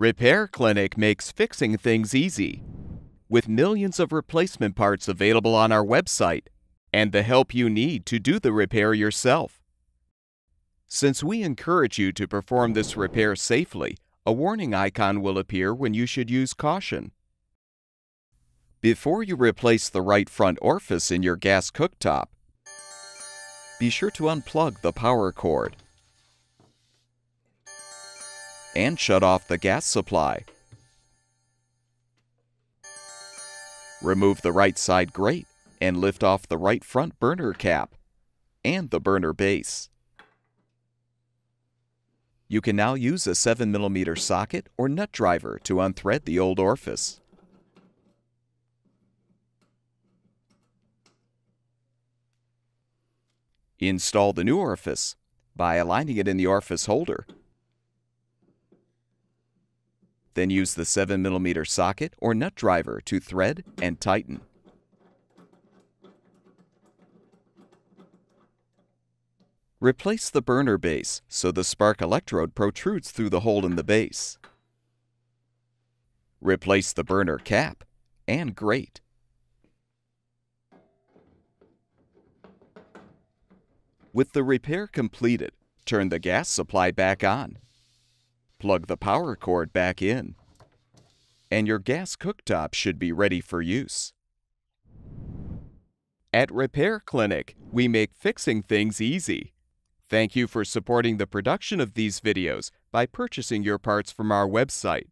Repair Clinic makes fixing things easy, with millions of replacement parts available on our website and the help you need to do the repair yourself. Since we encourage you to perform this repair safely, a warning icon will appear when you should use caution. Before you replace the right front orifice in your gas cooktop, be sure to unplug the power cord and shut off the gas supply. Remove the right side grate and lift off the right front burner cap and the burner base. You can now use a 7mm socket or nut driver to unthread the old orifice. Install the new orifice by aligning it in the orifice holder. Then use the 7mm socket or nut driver to thread and tighten. Replace the burner base so the spark electrode protrudes through the hole in the base. Replace the burner cap and grate. With the repair completed, turn the gas supply back on. Plug the power cord back in, and your gas cooktop should be ready for use. At Repair Clinic, we make fixing things easy. Thank you for supporting the production of these videos by purchasing your parts from our website.